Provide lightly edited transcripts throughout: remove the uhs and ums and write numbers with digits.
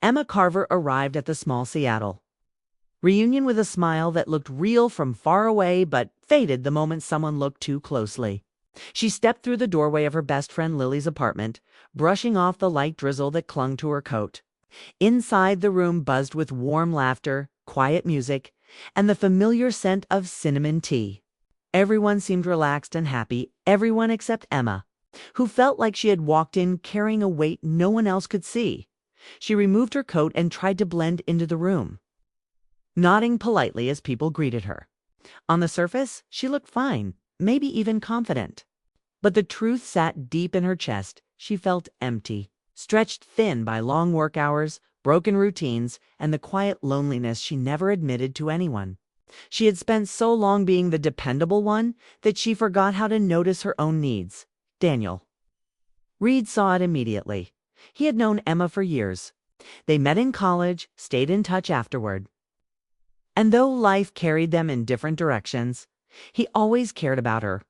Emma Carver arrived at the small Seattle reunion with a smile that looked real from far away but faded the moment someone looked too closely. She stepped through the doorway of her best friend Lily's apartment, brushing off the light drizzle that clung to her coat. Inside, the room buzzed with warm laughter, quiet music, and the familiar scent of cinnamon tea. Everyone seemed relaxed and happy, everyone except Emma, who felt like she had walked in carrying a weight no one else could see. She removed her coat and tried to blend into the room, nodding politely as people greeted her. On the surface, she looked fine, maybe even confident. But the truth sat deep in her chest. She felt empty, stretched thin by long work hours, broken routines, and the quiet loneliness she never admitted to anyone. She had spent so long being the dependable one that she forgot how to notice her own needs. Daniel. Reed saw it immediately. He had known Emma for years. They met in college, stayed in touch afterward. And though life carried them in different directions, he always cared about her.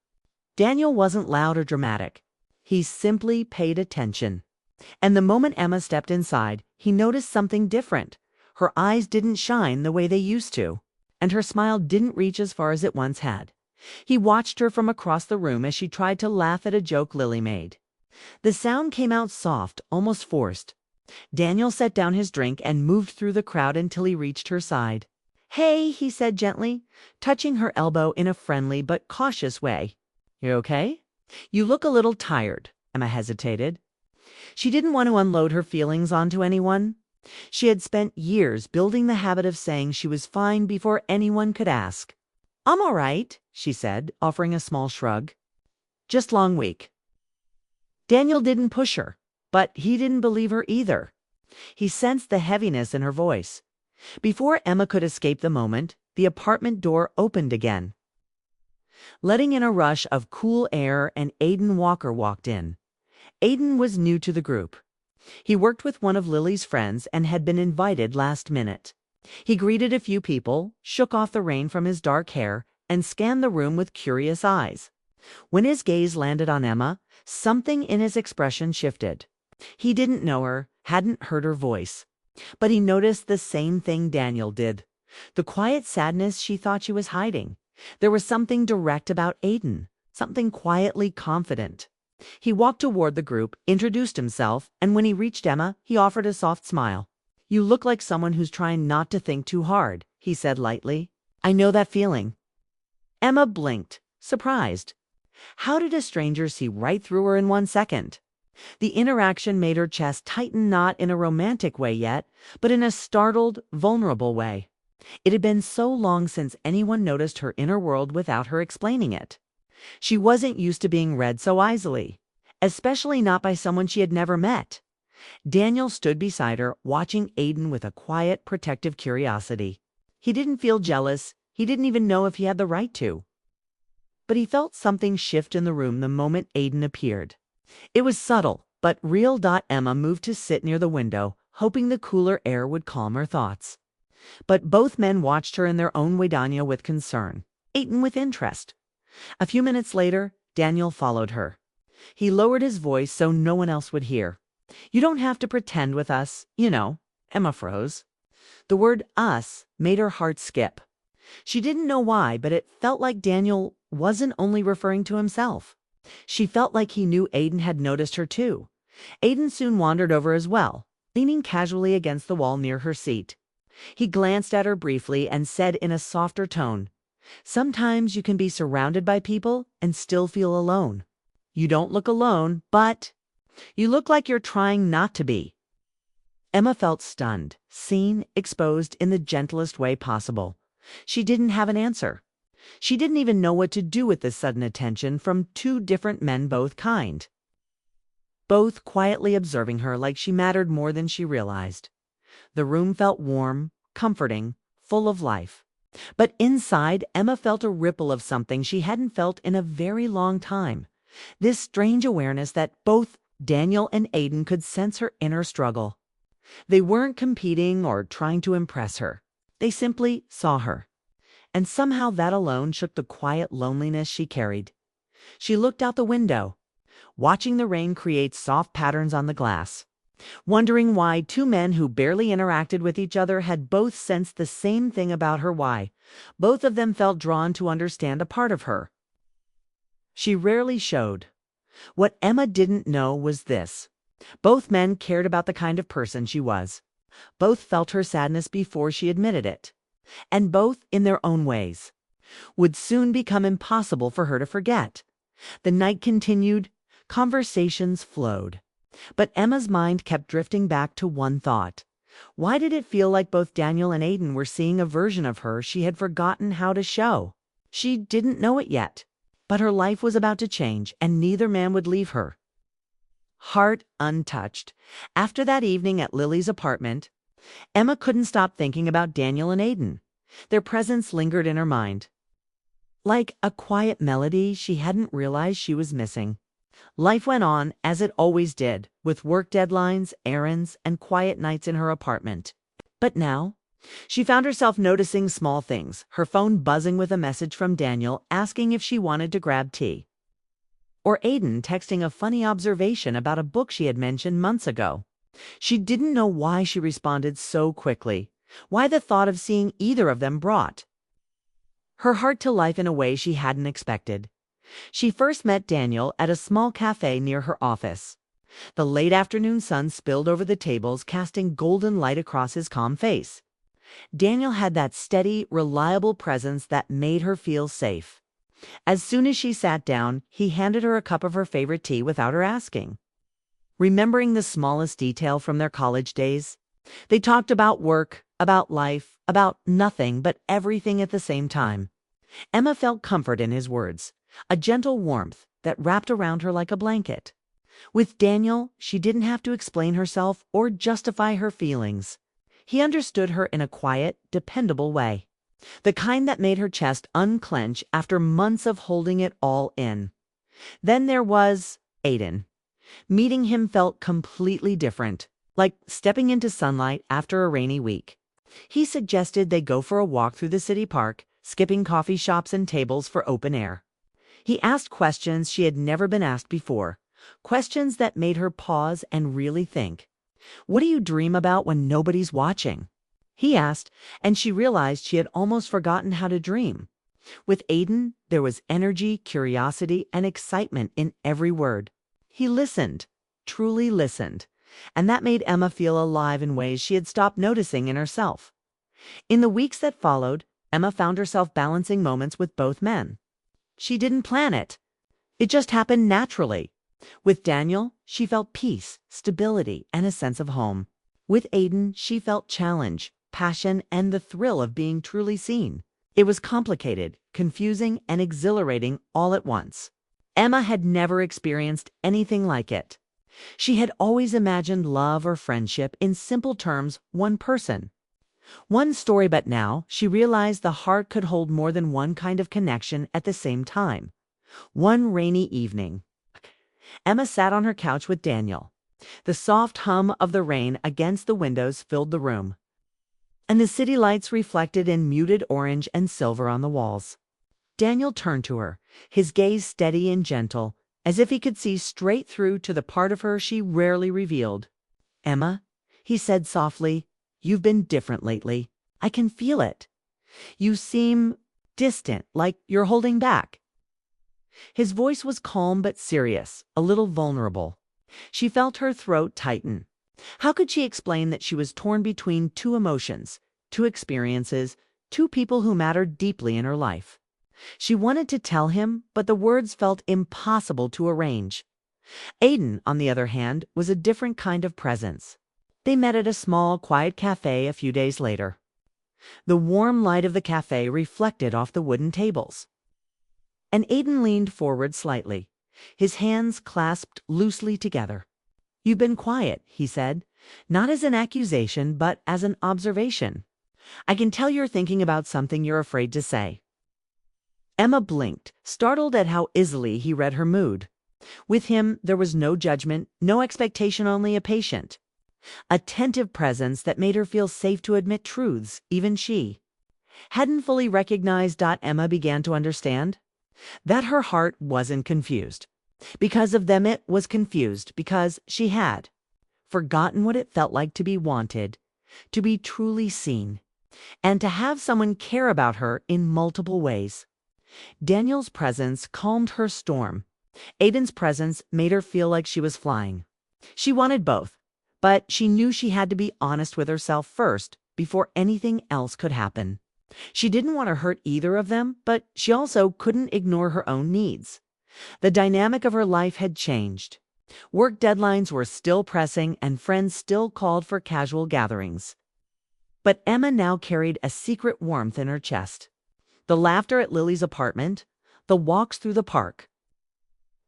Daniel wasn't loud or dramatic. He simply paid attention. And the moment Emma stepped inside, he noticed something different. Her eyes didn't shine the way they used to, and her smile didn't reach as far as it once had. He watched her from across the room as she tried to laugh at a joke Lily made. The sound came out soft, almost forced. Daniel set down his drink and moved through the crowd until he reached her side. "Hey," he said gently, touching her elbow in a friendly but cautious way. "You okay?" "You look a little tired," Emma hesitated. She didn't want to unload her feelings onto anyone. She had spent years building the habit of saying she was fine before anyone could ask. "I'm all right," she said, offering a small shrug. "Just long week." Daniel didn't push her, but he didn't believe her either. He sensed the heaviness in her voice. Before Emma could escape the moment, the apartment door opened again, letting in a rush of cool air, and Aiden Walker walked in. Aiden was new to the group. He worked with one of Lily's friends and had been invited last minute. He greeted a few people, shook off the rain from his dark hair, and scanned the room with curious eyes. When his gaze landed on Emma, something in his expression shifted. He didn't know her, hadn't heard her voice. But he noticed the same thing Daniel did. The quiet sadness she thought she was hiding. There was something direct about Aiden, something quietly confident. He walked toward the group, introduced himself, and when he reached Emma, he offered a soft smile. "You look like someone who's trying not to think too hard," he said lightly. "I know that feeling." Emma blinked, surprised. How did a stranger see right through her in 1 second? The interaction made her chest tighten, not in a romantic way yet, but in a startled, vulnerable way. It had been so long since anyone noticed her inner world without her explaining it. She wasn't used to being read so easily, especially not by someone she had never met. Daniel stood beside her, watching Aiden with a quiet, protective curiosity. He didn't feel jealous. He didn't even know if he had the right to. But he felt something shift in the room the moment Aiden appeared. It was subtle, but real. Emma moved to sit near the window, hoping the cooler air would calm her thoughts. But both men watched her in their own way, Daniel with concern, Aiden with interest. A few minutes later, Daniel followed her. He lowered his voice so no one else would hear. "You don't have to pretend with us, you know." Emma froze. The word "us" made her heart skip. She didn't know why, but it felt like Daniel wasn't only referring to himself. She felt like he knew Aiden had noticed her too. Aiden soon wandered over as well, leaning casually against the wall near her seat. He glanced at her briefly and said in a softer tone, "Sometimes you can be surrounded by people and still feel alone. You don't look alone, but you look like you're trying not to be." Emma felt stunned, seen, exposed in the gentlest way possible. She didn't have an answer. She didn't even know what to do with this sudden attention from two different men, both kind, both quietly observing her like she mattered more than she realized. The room felt warm, comforting, full of life. But inside, Emma felt a ripple of something she hadn't felt in a very long time. This strange awareness that both Daniel and Aiden could sense her inner struggle. They weren't competing or trying to impress her. They simply saw her. And somehow that alone shook the quiet loneliness she carried. She looked out the window, watching the rain create soft patterns on the glass. wondering why two men who barely interacted with each other had both sensed the same thing about her. Why both of them felt drawn to understand a part of her she rarely showed. What Emma didn't know was this: both men cared about the kind of person she was. Both felt her sadness before she admitted it. And both, in their own ways, would soon become impossible for her to forget. The night continued, conversations flowed. But Emma's mind kept drifting back to one thought. Why did it feel like both Daniel and Aiden were seeing a version of her she had forgotten how to show? She didn't know it yet, but her life was about to change, and neither man would leave her. Heart untouched. After that evening at Lily's apartment, Emma couldn't stop thinking about Daniel and Aiden. Their presence lingered in her mind, like a quiet melody she hadn't realized she was missing. Life went on as it always did, with work deadlines, errands, and quiet nights in her apartment. But now, she found herself noticing small things, her phone buzzing with a message from Daniel asking if she wanted to grab tea, or Aiden texting a funny observation about a book she had mentioned months ago. She didn't know why she responded so quickly, why the thought of seeing either of them brought her heart to life in a way she hadn't expected. She first met Daniel at a small cafe near her office. The late afternoon sun spilled over the tables, casting golden light across his calm face. Daniel had that steady, reliable presence that made her feel safe. As soon as she sat down, he handed her a cup of her favorite tea without her asking. Remembering the smallest detail from their college days, they talked about work, about life, about nothing but everything at the same time. Emma felt comfort in his words, a gentle warmth that wrapped around her like a blanket. With Daniel, she didn't have to explain herself or justify her feelings. He understood her in a quiet, dependable way, the kind that made her chest unclench after months of holding it all in. Then there was Aiden. Meeting him felt completely different, like stepping into sunlight after a rainy week. He suggested they go for a walk through the city park, skipping coffee shops and tables for open air. He asked questions she had never been asked before, questions that made her pause and really think. "What do you dream about when nobody's watching?" he asked, and she realized she had almost forgotten how to dream. With Aiden, there was energy, curiosity, and excitement in every word. He listened, truly listened, and that made Emma feel alive in ways she had stopped noticing in herself. In the weeks that followed, Emma found herself balancing moments with both men. She didn't plan it. It just happened naturally. With Daniel, she felt peace, stability, and a sense of home. With Aiden, she felt challenge, passion, and the thrill of being truly seen. It was complicated, confusing, and exhilarating all at once. Emma had never experienced anything like it. She had always imagined love or friendship in simple terms, one person, one story, but now she realized the heart could hold more than one kind of connection at the same time. One rainy evening, Emma sat on her couch with Daniel. The soft hum of the rain against the windows filled the room, and the city lights reflected in muted orange and silver on the walls. Daniel turned to her, his gaze steady and gentle, as if he could see straight through to the part of her she rarely revealed. "Emma," he said softly, "you've been different lately. I can feel it. You seem distant, like you're holding back." His voice was calm but serious, a little vulnerable. She felt her throat tighten. How could she explain that she was torn between two emotions, two experiences, two people who mattered deeply in her life? She wanted to tell him, but the words felt impossible to arrange. Aiden, on the other hand, was a different kind of presence. They met at a small, quiet cafe a few days later. The warm light of the cafe reflected off the wooden tables, and Aiden leaned forward slightly, his hands clasped loosely together. "You've been quiet," he said, not as an accusation, but as an observation. "I can tell you're thinking about something you're afraid to say." Emma blinked, startled at how easily he read her mood. With him, there was no judgment, no expectation, only a patient, attentive presence that made her feel safe to admit truths even she hadn't fully recognized. Emma began to understand that her heart wasn't confused because of them. It was confused because she had, forgotten what it felt like to be wanted, to be truly seen, and to have someone care about her in multiple ways. Daniel's presence calmed her storm. Aiden's presence made her feel like she was flying. She wanted both, but she knew she had to be honest with herself first before anything else could happen. She didn't want to hurt either of them, but she also couldn't ignore her own needs. The dynamic of her life had changed. Work deadlines were still pressing and friends still called for casual gatherings. But Emma now carried a secret warmth in her chest. The laughter at Lily's apartment, the walks through the park,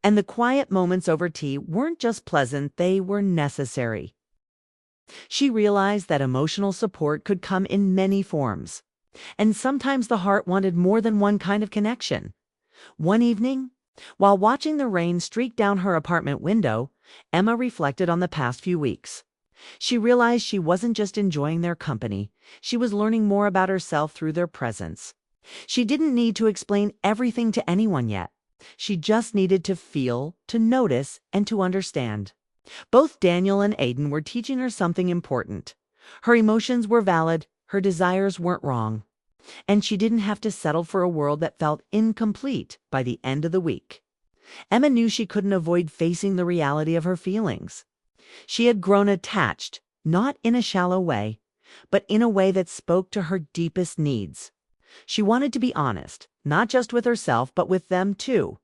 and the quiet moments over tea weren't just pleasant, they were necessary. She realized that emotional support could come in many forms, and sometimes the heart wanted more than one kind of connection. One evening, while watching the rain streak down her apartment window, Emma reflected on the past few weeks. She realized she wasn't just enjoying their company, she was learning more about herself through their presence. She didn't need to explain everything to anyone yet. She just needed to feel, to notice, and to understand. Both Daniel and Aiden were teaching her something important. Her emotions were valid, her desires weren't wrong, and she didn't have to settle for a world that felt incomplete by the end of the week. Emma knew she couldn't avoid facing the reality of her feelings. She had grown attached, not in a shallow way, but in a way that spoke to her deepest needs. She wanted to be honest, not just with herself, but with them too.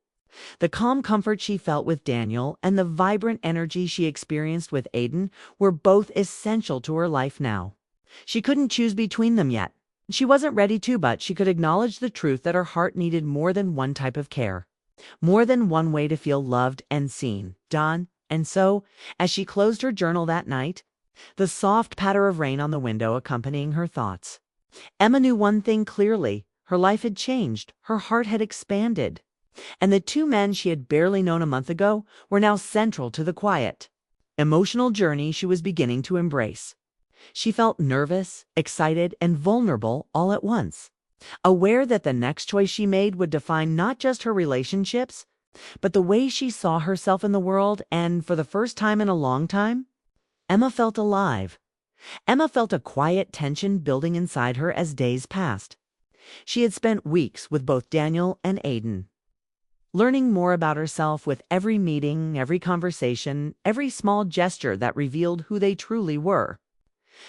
The calm comfort she felt with Daniel and the vibrant energy she experienced with Aiden were both essential to her life now. She couldn't choose between them yet. She wasn't ready to, but she could acknowledge the truth that her heart needed more than one type of care, more than one way to feel loved and seen. And so, as she closed her journal that night, the soft patter of rain on the window accompanying her thoughts, Emma knew one thing clearly. Her life had changed, her heart had expanded, and the two men she had barely known a month ago were now central to the quiet, emotional journey she was beginning to embrace. She felt nervous, excited, and vulnerable all at once, aware that the next choice she made would define not just her relationships, but the way she saw herself in the world. And for the first time in a long time, Emma felt alive. Emma felt a quiet tension building inside her as days passed. She had spent weeks with both Daniel and Aiden, learning more about herself with every meeting, every conversation, every small gesture that revealed who they truly were.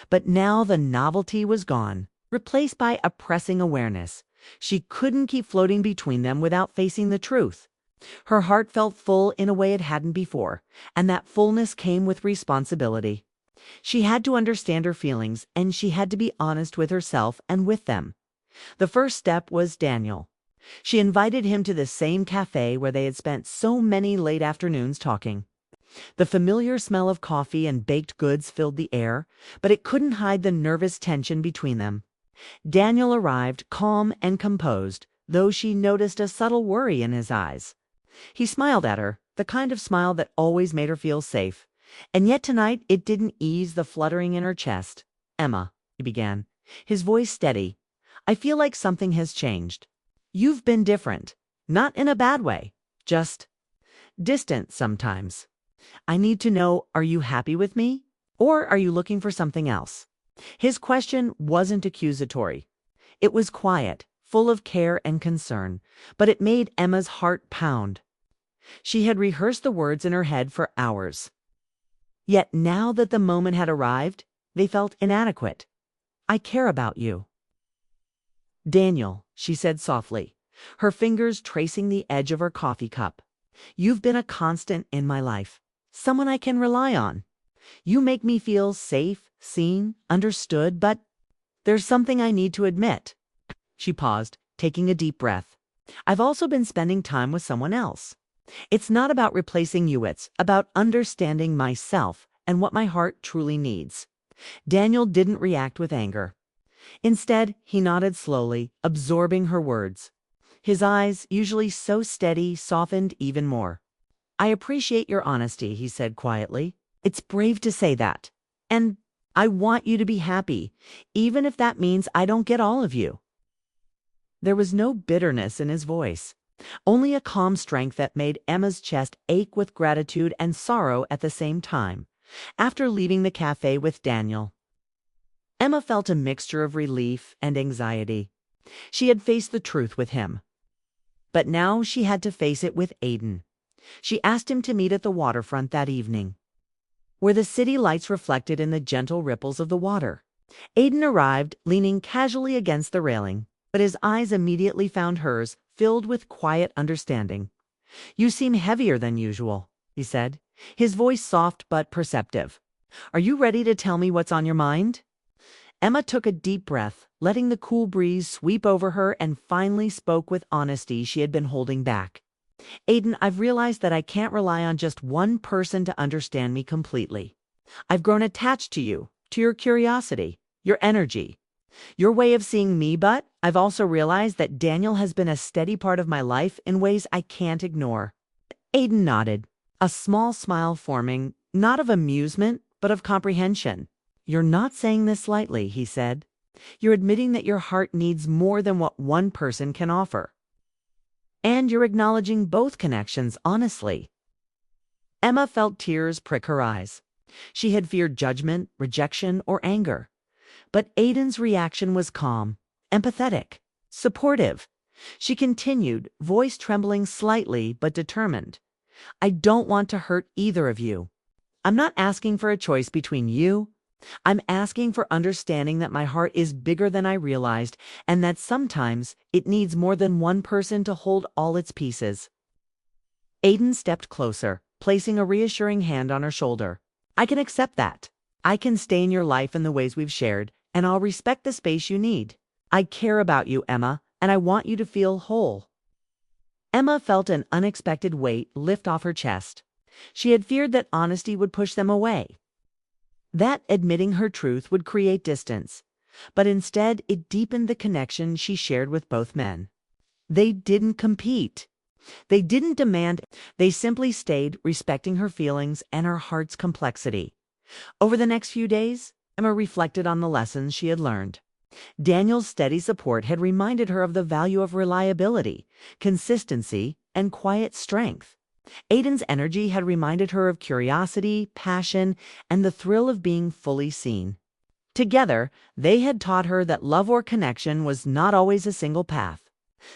But now the novelty was gone, replaced by a pressing awareness. She couldn't keep floating between them without facing the truth. Her heart felt full in a way it hadn't before, and that fullness came with responsibility. She had to understand her feelings, and she had to be honest with herself and with them. The first step was Daniel. She invited him to the same cafe where they had spent so many late afternoons talking. The familiar smell of coffee and baked goods filled the air, but it couldn't hide the nervous tension between them. Daniel arrived calm and composed, though she noticed a subtle worry in his eyes. He smiled at her, the kind of smile that always made her feel safe. And yet tonight it didn't ease the fluttering in her chest. "Emma," he began, his voice steady, "I feel like something has changed. You've been different. Not in a bad way. Just distant sometimes. I need to know, are you happy with me? Or are you looking for something else?" His question wasn't accusatory. It was quiet, full of care and concern, but it made Emma's heart pound. She had rehearsed the words in her head for hours. Yet now that the moment had arrived, they felt inadequate. "I care about you." "Daniel," she said softly, her fingers tracing the edge of her coffee cup, "you've been a constant in my life, someone I can rely on. You make me feel safe, seen, understood, but there's something I need to admit." She paused, taking a deep breath. "I've also been spending time with someone else. It's not about replacing you, it's about understanding myself and what my heart truly needs." Daniel didn't react with anger. Instead, he nodded slowly, absorbing her words. His eyes, usually so steady, softened even more. "I appreciate your honesty," he said quietly. "It's brave to say that. And I want you to be happy, even if that means I don't get all of you." There was no bitterness in his voice, only a calm strength that made Emma's chest ache with gratitude and sorrow at the same time. After leaving the cafe with Daniel, Emma felt a mixture of relief and anxiety. She had faced the truth with him, but now she had to face it with Aiden. She asked him to meet at the waterfront that evening, where the city lights reflected in the gentle ripples of the water. Aiden arrived, leaning casually against the railing, but his eyes immediately found hers, filled with quiet understanding. "You seem heavier than usual," he said, his voice soft but perceptive. "Are you ready to tell me what's on your mind?" Emma took a deep breath, letting the cool breeze sweep over her, and finally spoke with honesty she had been holding back. "Aiden, I've realized that I can't rely on just one person to understand me completely. I've grown attached to you, to your curiosity, your energy, your way of seeing me, but I've also realized that Daniel has been a steady part of my life in ways I can't ignore." Aiden nodded, a small smile forming, not of amusement, but of comprehension. "You're not saying this lightly," he said. "You're admitting that your heart needs more than what one person can offer. And you're acknowledging both connections honestly." Emma felt tears prick her eyes. She had feared judgment, rejection, or anger. But Aiden's reaction was calm, empathetic, supportive. She continued, voice trembling slightly but determined. "I don't want to hurt either of you. I'm not asking for a choice between you. I'm asking for understanding that my heart is bigger than I realized, and that sometimes it needs more than one person to hold all its pieces." Aiden stepped closer, placing a reassuring hand on her shoulder. "I can accept that. I can stay in your life in the ways we've shared, and I'll respect the space you need. I care about you, Emma, and I want you to feel whole." Emma felt an unexpected weight lift off her chest. She had feared that honesty would push them away, that admitting her truth would create distance, but instead it deepened the connection she shared with both men. They didn't compete. They didn't demand. They simply stayed, respecting her feelings and her heart's complexity. Over the next few days, Emma reflected on the lessons she had learned. Daniel's steady support had reminded her of the value of reliability, consistency, and quiet strength. Aiden's energy had reminded her of curiosity, passion, and the thrill of being fully seen. Together, they had taught her that love or connection was not always a single path.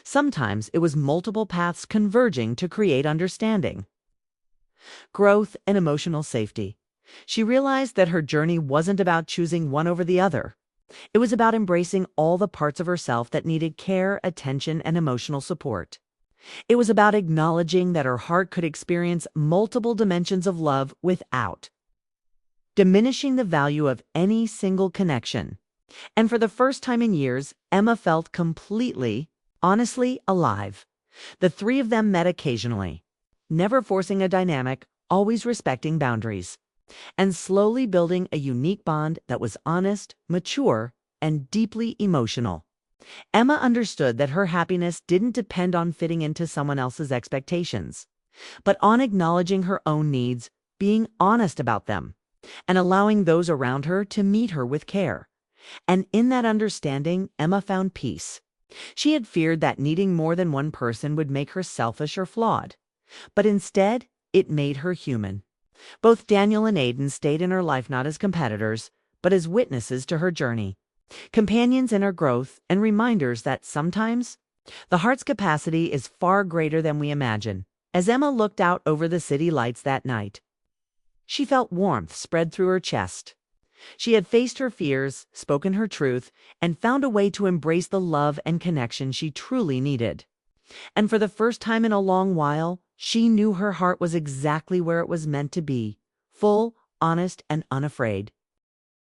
Sometimes it was multiple paths converging to create understanding, growth, and emotional safety. She realized that her journey wasn't about choosing one over the other. It was about embracing all the parts of herself that needed care, attention, and emotional support. It was about acknowledging that her heart could experience multiple dimensions of love without diminishing the value of any single connection. And for the first time in years, Emma felt completely, honestly alive. The three of them met occasionally, never forcing a dynamic, always respecting boundaries, and slowly building a unique bond that was honest, mature, and deeply emotional. Emma understood that her happiness didn't depend on fitting into someone else's expectations, but on acknowledging her own needs, being honest about them, and allowing those around her to meet her with care. And in that understanding, Emma found peace. She had feared that needing more than one person would make her selfish or flawed, but instead, it made her human. Both Daniel and Aiden stayed in her life not as competitors, but as witnesses to her journey, companions in her growth, and reminders that sometimes the heart's capacity is far greater than we imagine. As Emma looked out over the city lights that night, she felt warmth spread through her chest. She had faced her fears, spoken her truth, and found a way to embrace the love and connection she truly needed. And for the first time in a long while, she knew her heart was exactly where it was meant to be, full, honest, and unafraid.